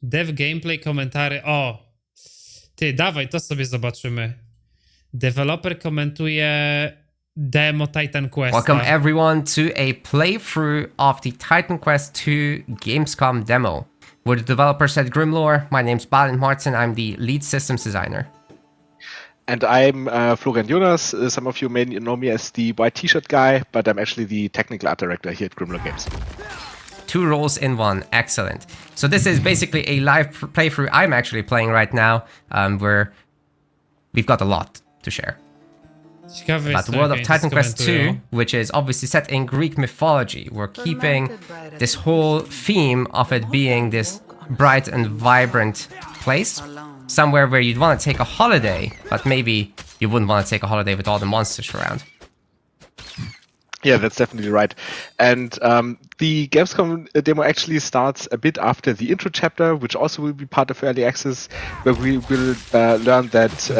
Dev gameplay, komentary. O! Ty, dawaj, to sobie zobaczymy. Developer komentuje demo Titan Questa. Welcome everyone to a playthrough of the Titan Quest 2 Gamescom demo. We're the developers at Grimlore. My name's Balint Martin. I'm the lead systems designer. And I'm Florian Jonas. Some of you may know me as the white t-shirt guy, but I'm actually the technical art director here at Grimlore Games. 2 roles in 1. Excellent. So this is basically a live playthrough I'm actually playing right now, where we've got a lot to share. Ciekawe But jest, the world of jak Titan Quest 2, skomentują. which is obviously set in Greek mythology, we're keeping this whole theme of it being this bright and vibrant place, somewhere where you'd want to take a holiday, but maybe you wouldn't want to take a holiday with all the monsters around. Yeah, that's definitely right. And the Gamescom demo actually starts a bit after the intro chapter, which also will be part of early access, where we will learn that,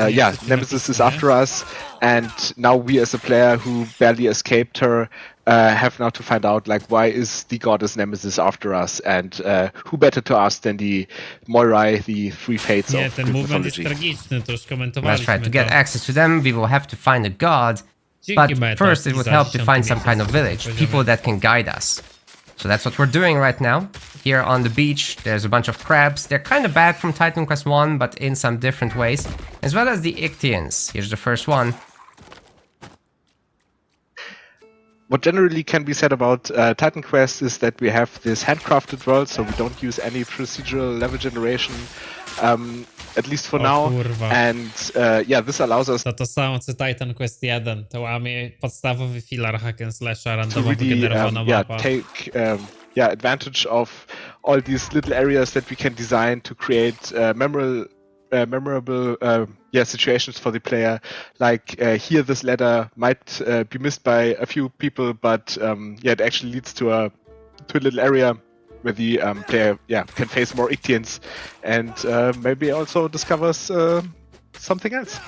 Nemesis is after us, and now we as a player who barely escaped her have now to find out, like, why is the goddess Nemesis after us, and who better to ask than the Moirai, the three fates Nie, of ten Greek movement jest mythology. tragiczny, to już That's komentowaliśmy right, to get to. access to them, we will have to find a god, Dzięki but Meta first it would za help to 10. find some kind of village, poziomie. people that can guide us. So that's what we're doing right now. Here on the beach, there's a bunch of crabs. They're kind of bad from Titan Quest 1, but in some different ways. As well as the Ichthyians. Here's the first one. What generally can be said about Titan Quest is that we have this handcrafted world, so we don't use any procedural level generation, at least for O now. kurwa. And this allows us To samo co Titan Quest 1, to łamie podstawowy filar hack and slasha, to randomowo really generowana mapa. take advantage of all these little areas that we can design to create memorable situations for the player. Like here, this ladder might be missed by a few people, but it actually leads to a little area where the player can face more Ichthyians and maybe also discovers something else.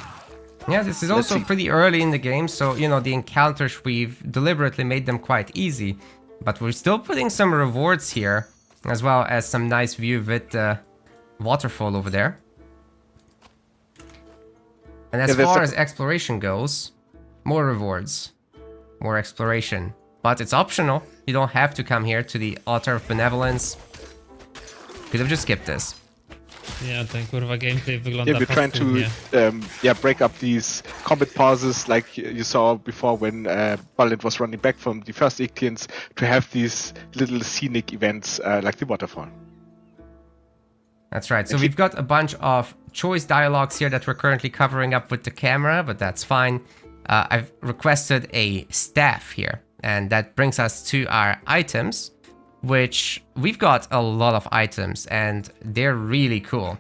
Yeah, this is Let's also see. pretty early in the game, so, you know, the encounters, we've deliberately made them quite easy. But we're still putting some rewards here, as well as some nice view with the waterfall over there. And as Yeah, that's far as exploration goes, more rewards, more exploration. But it's optional. You don't have to come here to the Altar of Benevolence. Could have just skipped this. Nie, ten kurwa gameplay wygląda Yeah, we're trying paskudnie. to break up these combat pauses like you saw before when Balint was running back from the first Ichthyians, to have these little scenic events like the waterfall. That's right. So we've got a bunch of choice dialogues here that we're currently covering up with the camera, but that's fine. I've requested a staff here, and that brings us to our items, which we've got a lot of items, and they're really cool.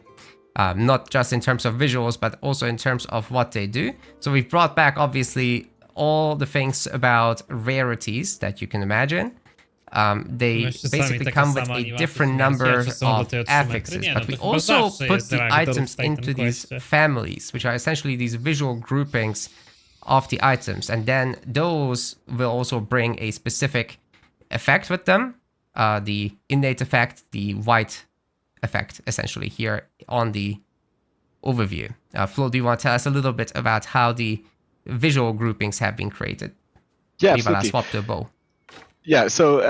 Not just in terms of visuals, but also in terms of what they do. So we've brought back, obviously, all the things about rarities that you can imagine. They Jeszcze basically sami taka come with sama a animacja different zmienia się, number że są do of tej 3 metry. affixes, Nie, no but to we chyba also zawsze put jest the reaktor w items Titan into these Questie. families, which are essentially these visual groupings of the items, and then those will also bring a specific effect with them. The innate effect, the white effect, essentially, here on the overview. Flo, do you want to tell us a little bit about how the visual groupings have been created? Yeah, Maybe I'll absolutely. swap to a bow. Yeah, so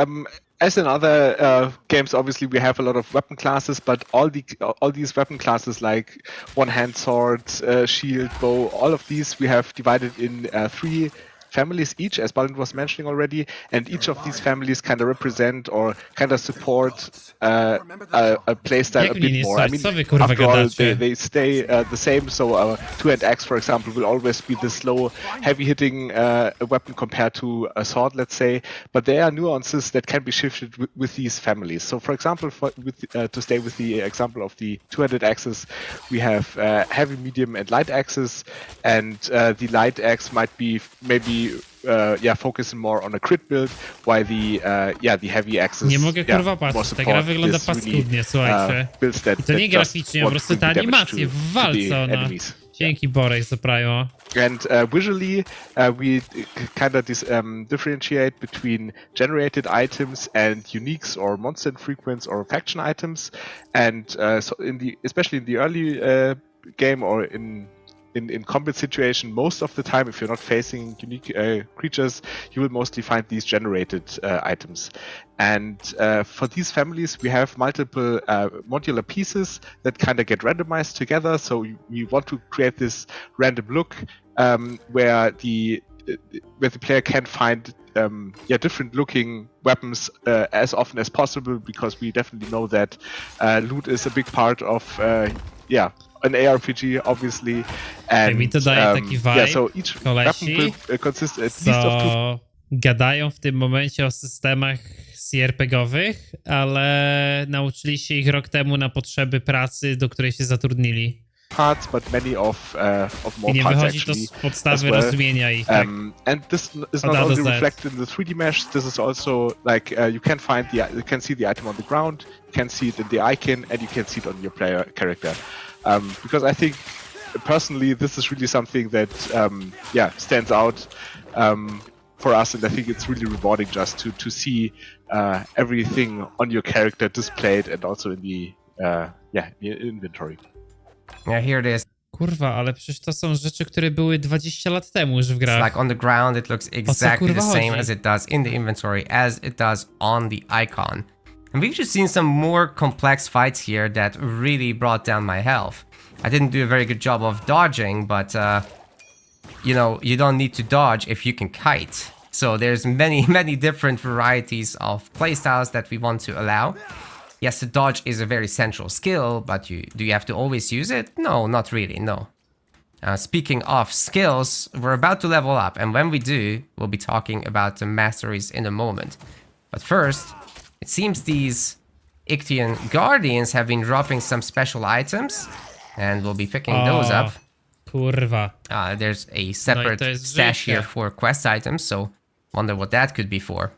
as in other games, obviously we have a lot of weapon classes, but all these weapon classes, like one-hand sword, shield, bow, all of these we have divided in 3 families each, as Balint was mentioning already, and each of these families kind of represent or kind of support a playstyle Jak a nie bit more. I stać? mean, Co wy, kurwa, after all, gadacie? they stay the same. So our two-hand axe, for example, will always be the slow, heavy-hitting weapon compared to a sword, let's say. But there are nuances that can be shifted with these families. So, for example, to stay with the example of the two-handed axes, we have heavy, medium, and light axes, and the light axe might be maybe focusing more on a crit build, while the heavy axes. Nie mogę kurwa more patrzeć, ta support gra wygląda this really, paskudnie, słuchajcie. builds that, I to nie that just graficznie, po want prostu to te do damage animacje to w the walce, ona... enemies. Dzięki Borek za Primo. And visually, we kind of differentiate between generated items and uniques or monster infrequents or faction items. And so especially in the early game or in combat situation, most of the time, if you're not facing unique creatures, you will mostly find these generated items. And for these families, we have multiple modular pieces that kind of get randomized together. So we want to create this random look where the player can find different looking weapons as often as possible, because we definitely know that loot is a big part of an ARPG, obviously. And Mi to daje taki vibe, so each kolesi, weapon will consist at least of two. co gadają w tym momencie o systemach CRPG-owych, ale nauczyli się ich rok temu na potrzeby pracy, do której się zatrudnili. Parts, but many of more I nie parts wychodzi to actually z podstawy as well. rozumienia ich. Tak. And this is Od not A do only Z. reflected in the 3D mesh. This is also like you can see the item on the ground, you can see it in the icon, and you can see it on your player character. Because I think personally this is really something that stands out for us, and I think it's really rewarding just to see everything on your character displayed and also in the inventory. Yeah, here it is. Kurwa, ale przecież to są rzeczy, które były 20 lat temu już w It's grach. like on the ground, it looks exactly the kurwa same chodzi? as it does in the inventory, as it does on the icon. And we've just seen some more complex fights here that really brought down my health. I didn't do a very good job of dodging, but you know, you don't need to dodge if you can kite. So there's many different varieties of playstyles that we want to allow. Yes, the dodge is a very central skill, but do you have to always use it? No, not really, no. Speaking of skills, we're about to level up, and when we do, we'll be talking about the masteries in a moment. But first, it seems these Ictian Guardians have been dropping some special items, and we'll be picking those up. Kurwa. There's a separate to jest stash życie. here for quest items, so wonder what that could be for.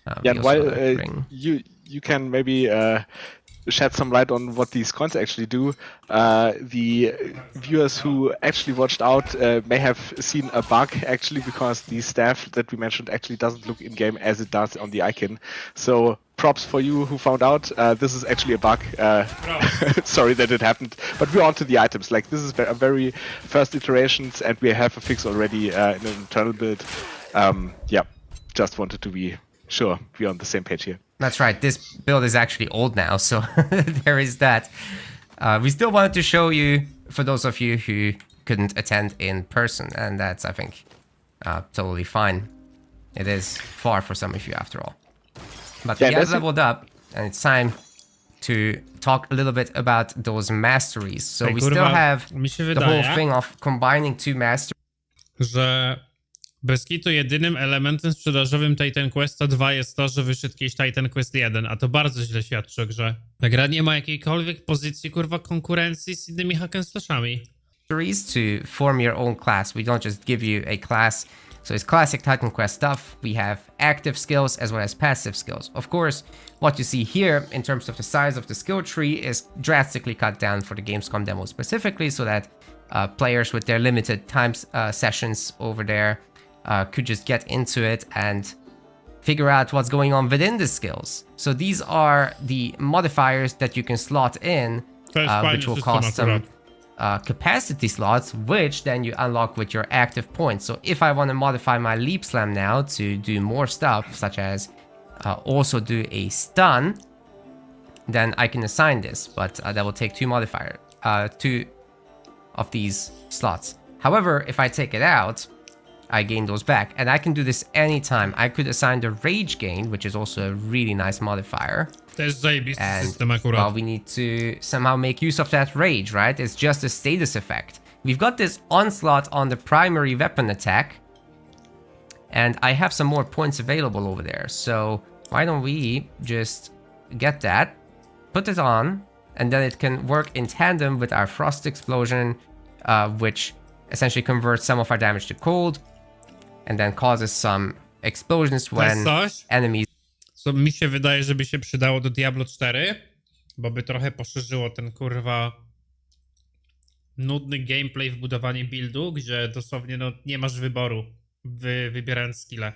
Yeah, We and also while have a ring. you can maybe shed some light on what these cons actually do. The viewers who actually watched out may have seen a bug actually, because the staff that we mentioned actually doesn't look in game as it does on the icon. So props for you who found out. This is actually a bug. Sorry that it happened, but we're on to the items. Like, this is a very first iterations, and we have a fix already in an internal build. Just wanted to be sure we're on the same page here. That's right, this build is actually old now, so there is that. We still wanted to show you, for those of you who couldn't attend in person, and that's, I think, totally fine. It is far for some of you, after all. But we have leveled up, and it's time to talk a little bit about those masteries. So we still have the whole thing of combining two masteries. Że bez kitu jedynym elementem sprzedażowym Titan Questa 2 jest to, że wyszedł kiedyś Titan Quest 1, a to bardzo źle świadczy o grze. Ta gra nie ma jakiejkolwiek pozycji, kurwa, konkurencji z innymi hack and slashami. To form your own class. We don't just give you a class. So it's classic Titan Quest stuff. We have active skills as well as passive skills. Of course, what you see here in terms of the size of the skill tree is drastically cut down for the Gamescom demo specifically, so that players with their limited time sessions over there could just get into it and figure out what's going on within the skills. So these are the modifiers that you can slot in, which will cost some capacity slots, which then you unlock with your active points. So if I want to modify my leap slam now to do more stuff, such as also do a stun, then I can assign this, but that will take two of these slots. However, if I take it out, I gain those back, and I can do this anytime. I could assign the rage gain, which is also a really nice modifier. To jest zajebisty system Well, akurat. we need to somehow make use of that rage, right? It's just a status effect. We've got this onslaught on the primary weapon attack, and I have some more points available over there. So why don't we just get that, put it on, and then it can work in tandem with our frost explosion, which essentially converts some of our damage to cold, and then causes some explosions when enemies... Co mi się wydaje, żeby się przydało do Diablo 4, bo by trochę poszerzyło ten, kurwa, nudny gameplay w budowanie buildu, gdzie dosłownie no, nie masz wyboru, wybierając skille.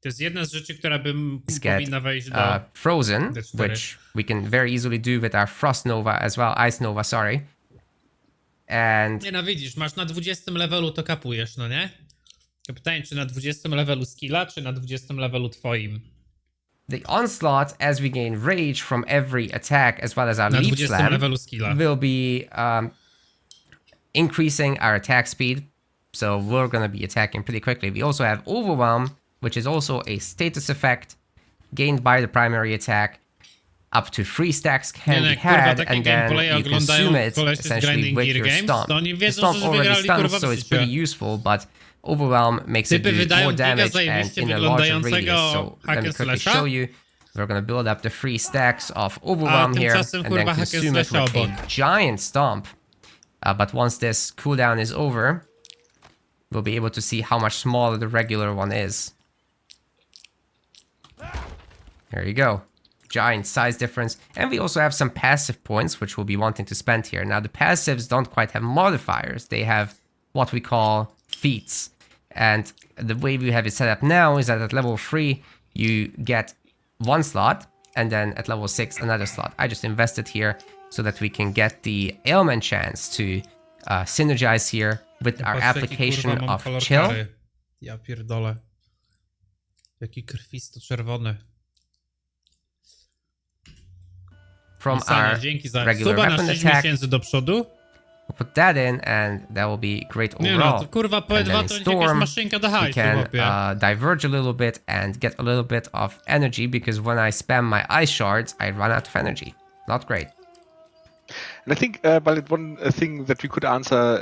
To jest jedna z rzeczy, która powinna wejść do frozen, D4. which we can very easily do with our Frost Nova as well, Ice Nova, sorry. And Nie no, widzisz, masz na 20 levelu to kapujesz, no nie? To pytanie, czy na 20 levelu skilla, czy na 20 levelu twoim? the onslaught, as we gain rage from every attack, as well as our Na leap 20 slam, levelu skilla. will be increasing our attack speed. So we're gonna be attacking pretty quickly. We also have Overwhelm, which is also a status effect gained by the primary attack. Up to 3 stacks can be had, and then you consume it essentially with your stomp. The stomp already stuns, so it's pretty useful, but Overwhelm makes it do more damage and in a larger radius. So let me quickly show you. We're gonna build up the 3 stacks of Overwhelm here, and then consume it with a giant stomp. But once this cooldown is over, we'll be able to see how much smaller the regular one is. There you go. Giant size difference. And we also have some passive points, which we'll be wanting to spend here. Now, the passives don't quite have modifiers. They have what we call feats. And the way we have it set up now is that at level 3, you get 1 slot, and then at level 6, another slot. I just invested here so that we can get the ailment chance to synergize here with our application of chill. Ja pierdolę. Jaki krwisto-czerwony. From our dzięki za regular suba na weapon 6 attack. miesięcy do przodu. We'll put that in, and that will be great overall. Nie no, to kurwa And P2 then in to jakaś Storm, maszynka do we hajsu, can chłopie. diverge a little bit and get a little bit of energy, because when I spam my ice shards, I run out of energy. Not great. And I think, but one thing that we could answer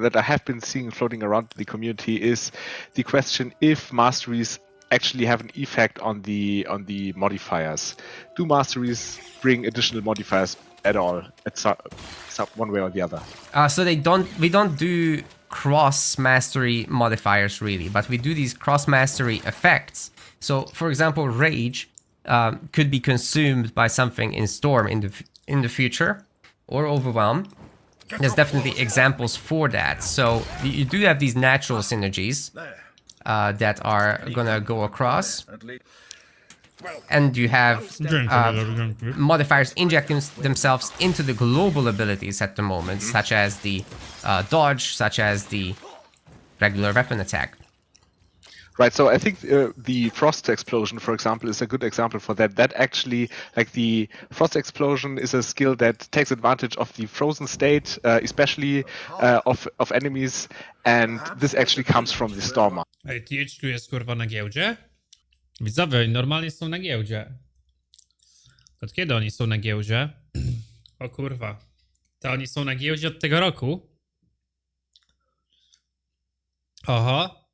that I have been seeing floating around the community is the question if masteries actually have an effect on the modifiers. Do masteries bring additional modifiers at all, at some one way or the other? So we don't do cross mastery modifiers really, but we do these cross mastery effects. So, for example, rage could be consumed by something in Storm in the future, or overwhelm. There's definitely examples for that. So you do have these natural synergies that are gonna go across, and you have modifiers injecting themselves into the global abilities at the moment, such as the dodge, such as the regular weapon attack. Right, so I think the Frost Explosion, for example, is a good example for that. That actually, like the Frost Explosion is a skill that takes advantage of the frozen state, especially of enemies, and this actually comes from the Stormer. Ej, THQ jest kurwa na giełdzie? Widzowie, oni normalnie są na giełdzie. Od kiedy oni są na giełdzie? O kurwa. To oni są na giełdzie od tego roku? Oho.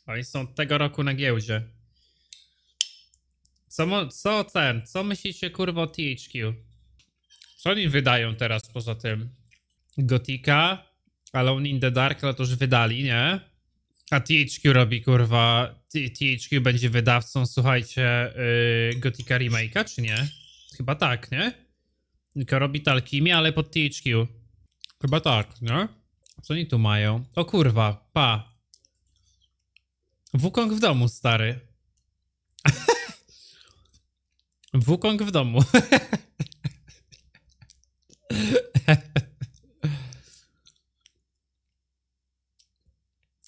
Oni są od tego roku na giełdzie. Co myślicie kurwa o THQ? Co oni wydają teraz poza tym? Gotika, Alone in the Dark, ale to już wydali, nie? A THQ robi kurwa... THQ będzie wydawcą, słuchajcie, Gotika Remake'a, czy nie? Chyba tak, nie? Tylko robi to Alchimię, ale pod THQ. Chyba tak, nie? Co oni tu mają? O kurwa, pa. Wukong w domu, stary. Wukong w domu.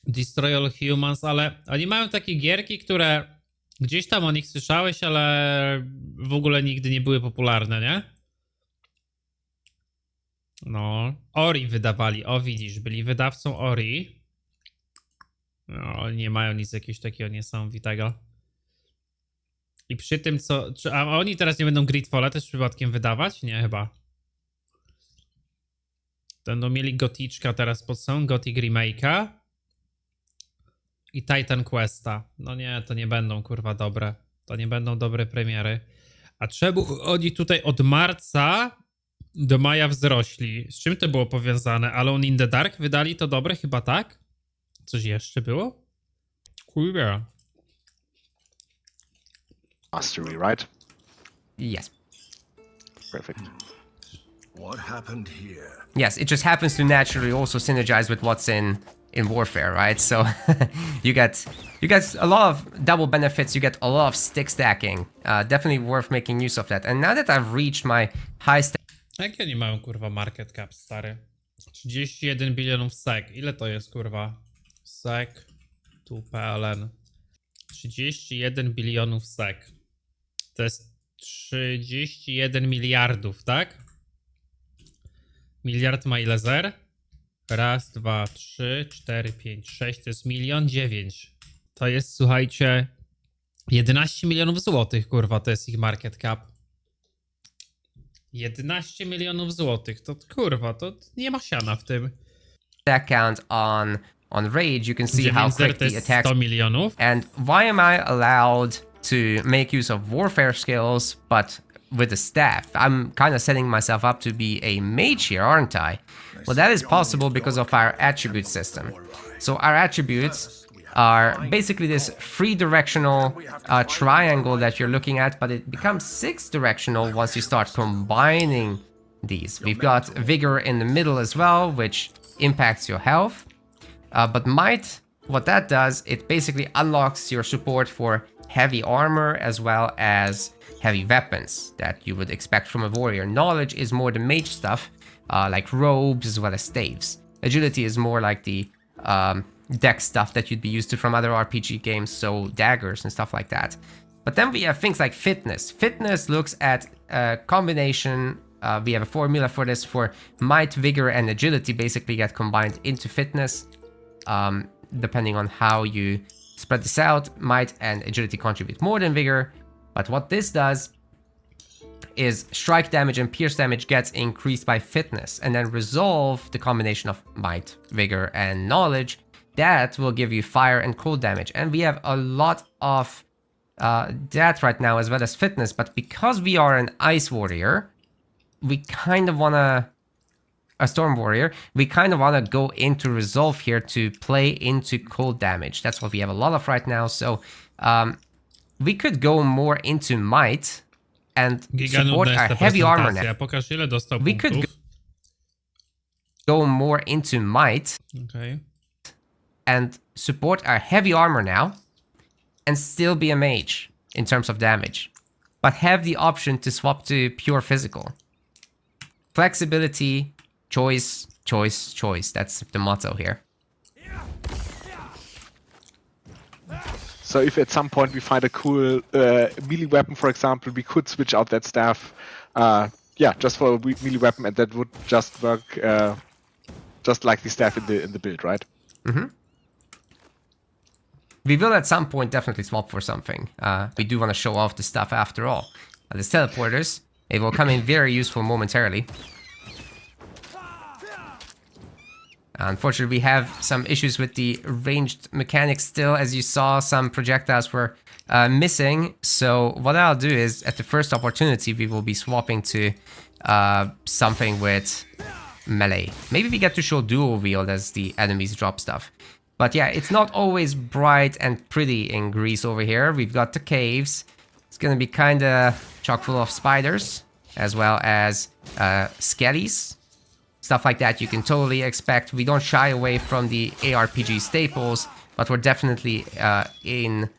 Destroy All Humans, ale oni mają takie gierki, które gdzieś tam o nich słyszałeś, ale w ogóle nigdy nie były popularne, nie? No, Ori wydawali, o widzisz, byli wydawcą Ori. No, oni nie mają nic jakiegoś takiego niesamowitego. I przy tym a oni teraz nie będą Gridfalla też przypadkiem wydawać? Nie, chyba. Będą mieli Goticzka teraz pod sobą, Gothic Remake'a. I Titan Questa. No nie, to nie będą kurwa dobre. To nie będą dobre premiery. A czemu oni tutaj od marca do maja wzrośli? Z czym to było powiązane? Alone in the Dark wydali to dobre? Chyba tak? Coś jeszcze było? Kurwa. Mastery, right? Yes. Perfect. What happened here? Yes, it just happens to naturally also synergize with what's in warfare, right? So you get a lot of double benefits. You get a lot of stick stacking. Definitely worth making use of that. And now that I've reached my high stack, Jakie oni mają, kurwa, market cap, stary? 31 bilionów SEK. Ile to jest, kurwa? SEK tu PLN. 31 bilionów SEK. To jest 31 miliardów, tak? Miliard ma ile zer? Raz, dwa, trzy, cztery, pięć, sześć. To jest 1,9 000 000. To jest, słuchajcie, 11 milionów złotych, kurwa, to jest ich market cap. 11 milionów złotych, to kurwa, to nie ma siana w tym. stack count on Rage, you can see how 9 zer quick to the jest attacks. 100 milionów. And why am I allowed to make use of warfare skills, but with a staff? I'm kind of setting myself up to be a mage here, aren't I? Well, that is possible because of our attribute system. So our attributes are basically this 3-directional triangle that you're looking at, but it becomes 6-directional once you start combining these. We've got Vigor in the middle as well, which impacts your health. But Might, what that does, it basically unlocks your support for heavy armor as well as heavy weapons that you would expect from a warrior. Knowledge is more the mage stuff, like robes as well as staves. Agility is more like the deck stuff that you'd be used to from other RPG games, so daggers and stuff like that. But then we have things like fitness. Fitness looks at a combination. We have a formula for this, for might, vigor, and agility basically get combined into fitness. Depending on how you spread this out, might and agility contribute more than vigor. But what this does is strike damage and pierce damage gets increased by fitness, and then resolve, the combination of might, vigor, and knowledge, that will give you fire and cold damage. And we have a lot of that right now as well as fitness, but because we are an ice warrior, we kind of wanna, a storm warrior, we kind of wanna go into resolve here to play into cold damage. That's what we have a lot of right now, so we could go more into might and support our heavy armor now. Pokaż, ile dostał We could punktów. go more into might Okay. and support our heavy armor now and still be a mage in terms of damage, but have the option to swap to pure physical. Flexibility, choice, choice, choice. That's the motto here. So if at some point we find a cool melee weapon, for example, we could switch out that staff, just for a melee weapon, and that would just work just like the staff in the build, right? We will at some point definitely swap for something. We do want to show off the stuff after all. The teleporters, it will come in very useful momentarily. Unfortunately, we have some issues with the ranged mechanics still. As you saw, some projectiles were missing. So what I'll do is, at the first opportunity, we will be swapping to something with melee. Maybe we get to show dual wield as the enemies drop stuff. But yeah, it's not always bright and pretty in Greece over here. We've got the caves. It's gonna be kinda chock full of spiders, as well as skellies. Stuff like that you can totally expect. We don't shy away from the ARPG staples, but we're definitely in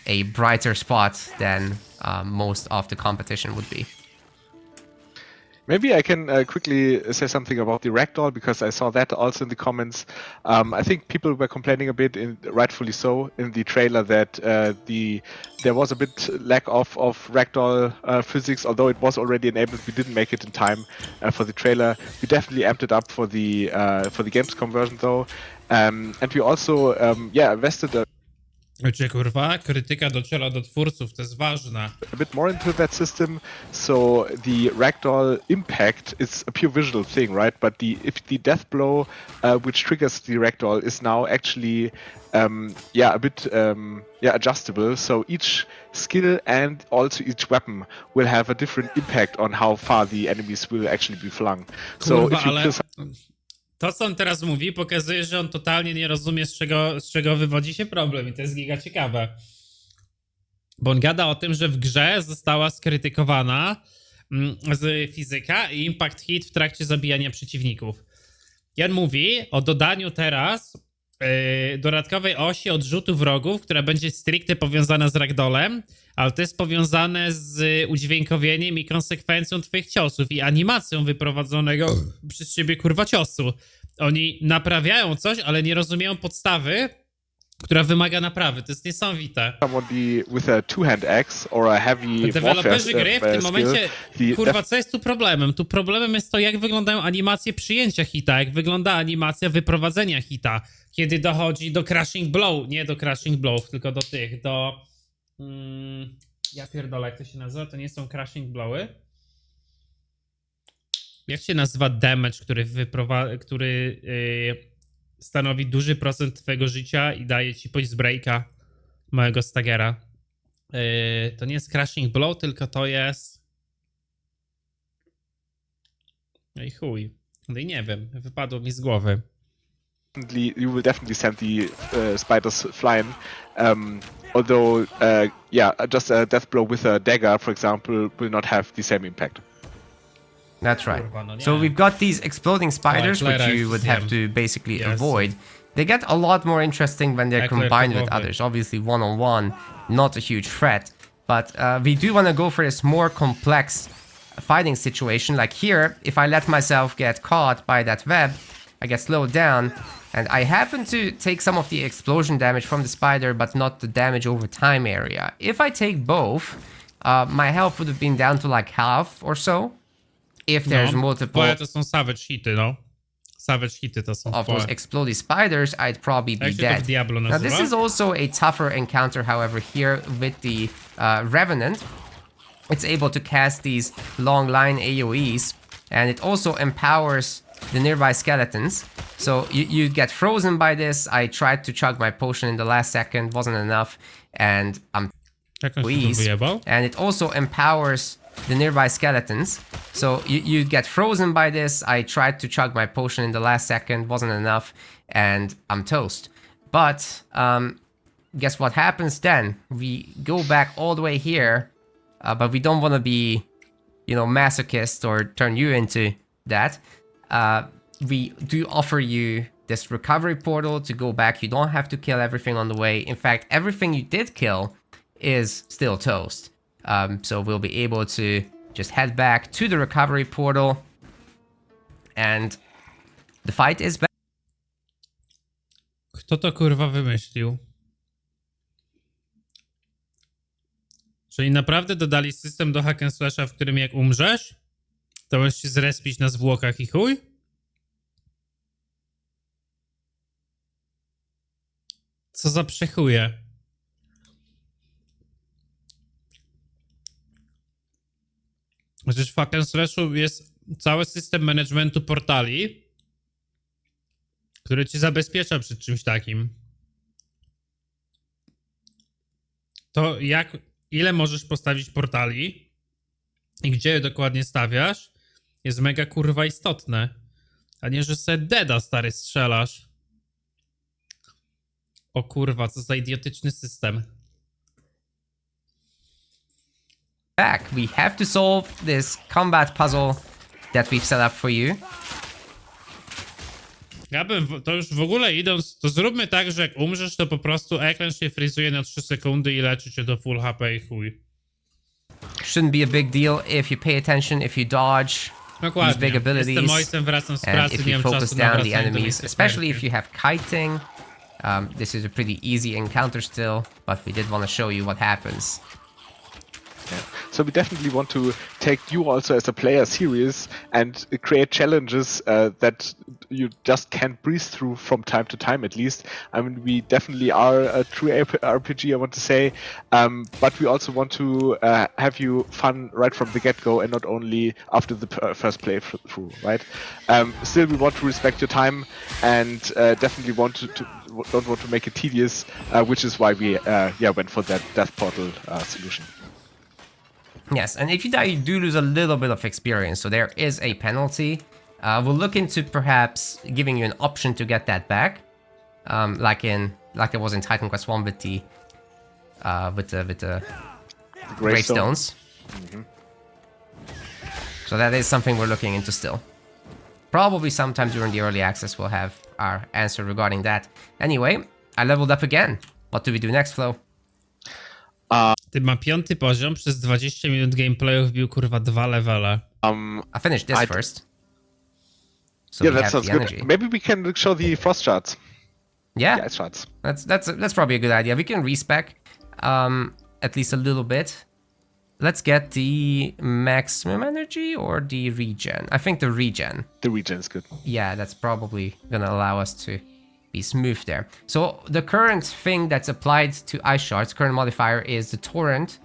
a brighter spot than most of the competition would be. Maybe I can quickly say something about the ragdoll, because I saw that also in the comments. I think people were complaining a bit, rightfully so, in the trailer that there was a bit lack of ragdoll physics, although it was already enabled. We didn't make it in time for the trailer. We definitely amped it up for the Gamescom version though, and we also invested Wiecie, kurwa, krytyka dociera do twórców, to jest ważne. a bit more into that system. So the ragdoll impact is a pure visual thing, right? But if the death blow, which triggers the ragdoll, is now actually a bit adjustable. So each skill and also each weapon will have a different impact on how far the enemies will actually be flung. So Kurwa, if you ale kill to, co on teraz mówi, pokazuje, że on totalnie nie rozumie, z czego wywodzi się problem, i to jest giga ciekawe. Bo on gada o tym, że w grze została skrytykowana z fizyka i impact hit w trakcie zabijania przeciwników. I on mówi o dodaniu teraz dodatkowej osi odrzutu wrogów, która będzie stricte powiązana z ragdollem, ale to jest powiązane z udźwiękowieniem i konsekwencją twoich ciosów i animacją wyprowadzonego przez ciebie kurwa ciosu. Oni naprawiają coś, ale nie rozumieją podstawy, która wymaga naprawy. To jest niesamowite. Somebody with a two-hand axe or a heavy Deweloperzy gry w tym skill, momencie, kurwa, co jest tu problemem? Tu problemem jest to, jak wyglądają animacje przyjęcia hita, jak wygląda animacja wyprowadzenia hita, kiedy dochodzi do crashing blow, nie do crashing blow, tylko do tych, ja pierdolę, jak to się nazywa? To nie są crashing blowy. Jak się nazywa damage, który stanowi duży procent twojego życia i daje ci poise breaka małego stagera? To nie jest crashing blow, tylko to jest... No i chuj. No i nie wiem, wypadło mi z głowy. You will definitely send the spiders flying. Although, yeah, just a death blow with a dagger, for example, will not have the same impact. That's right. Kurwa, no nie. So we've got these exploding spiders, Like which you would have to basically avoid. They get a lot more interesting when they're combined with others. Obviously, one-on-one, not a huge threat. But we do want to go for this more complex fighting situation. Like here, if I let myself get caught by that web, I get slowed down. And I happen to take some of the explosion damage from the spider, but not the damage over time area. If I take both, my health would have been down to like half or so. If there's multiple To są savage hity, no. Savage hity to są of those exploding spiders, I'd probably be Jak się to w dead. Diablo Now nazywa? this is also a tougher encounter, however, here with the Revenant. It's able to cast these long line AoEs, and it also empowers the nearby skeletons. So you get frozen by this. I tried to chug my potion in the last second, wasn't enough, and I'm Jak on się tu wyjebał? and it also empowers the nearby skeletons. So you get frozen by this. I tried to chug my potion in the last second, wasn't enough, and I'm toast. But guess what happens then? We go back all the way here, but we don't want to be, masochist or turn you into that. We do offer you this recovery portal to go back. You don't have to kill everything on the way. In fact, everything you did kill is still toast. So we'll be able to just head back to the recovery portal, and the fight is back. Kto to kurwa wymyślił? Czyli naprawdę dodali system do hack and slasha, w którym jak umrzesz, to możesz się zrespić na zwłokach i chuj? Co za przechuje? Przecież w hack and slashu jest cały system managementu portali, który ci zabezpiecza przed czymś takim. To ile możesz postawić portali i gdzie je dokładnie stawiasz, jest mega kurwa istotne. A nie, że se deda stary strzelasz. O kurwa, co za idiotyczny system. Back. We have to solve this combat puzzle that we've set up for you. Ja bym, to już w ogóle idąc, to zróbmy tak, że jak umrzesz, to po prostu ekran się frizuje na 3 sekundy i leczy cię do full HP i chuj. Shouldn't be a big deal if you pay attention, if you dodge, use Dokładnie. big abilities, Jestem ojcem, wracam z and pracy, if nie you mam focus czasu na down the wracanie do enemies, miejsca especially if śmierci. you have kiting. This is a pretty easy encounter still, but we did want to show you what happens. So we definitely want to take you also as a player serious and create challenges that you just can't breeze through from time to time, at least. I mean, we definitely are a true RPG, I want to say, but we also want to have you fun right from the get-go and not only after the first playthrough, right? Still, we want to respect your time and definitely don't want to make it tedious, which is why we went for that death portal solution. Yes, and if you die, you do lose a little bit of experience, so there is a penalty. We'll look into perhaps giving you an option to get that back, like it was in Titan Quest 1 with the gravestones. So that is something we're looking into still. Probably sometime during the early access we'll have our answer regarding that. Anyway, I leveled up again. What do we do next, Flo? Ty ma 5. poziom, przez 20 minut gameplayu wbił kurwa 2 levele. I finished this first. So Yeah, we that have sounds the good. energy. Maybe we can show the frost shards. Yeah, Yeah, shards. that's probably a good idea. We can respec at least a little bit. Let's get the maximum energy or the regen. I think the regen. The regen is good. Yeah, that's probably gonna allow us to be smooth there. So the current thing that's applied to ice shards, current modifier, is the torrent,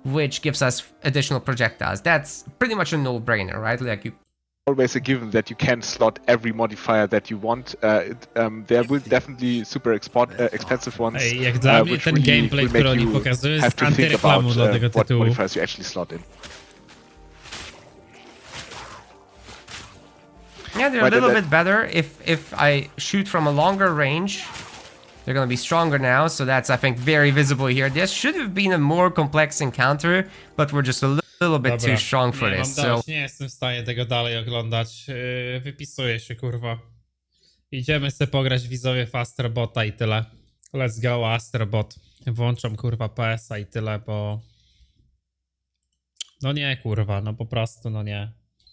which gives us additional projectiles. That's pretty much a no-brainer, right? Like you Always a given that you can slot every modifier that you want. There will definitely super expensive ones. Ej, jak dla mnie which ten really gameplay, will który make oni you pokazują, have jest to think antyreklamą about dla tego what tytułu. modifiers you actually slot in. Yeah, they're But a little that- bit better. If I shoot from a longer range, they're gonna be stronger now. So that's, I think, very visible here. This should have been a more complex encounter, but we're just a little bit too strong for nie, this. mam So dość, nie jestem w stanie tego dalej oglądać. Wypisuję się, kurwa. Idziemy sobie pograć widzowie w Astrobota i tyle. Let's go Astrobot. Włączam kurwa PS-a i tyle, bo... No nie, kurwa, no po prostu, no nie.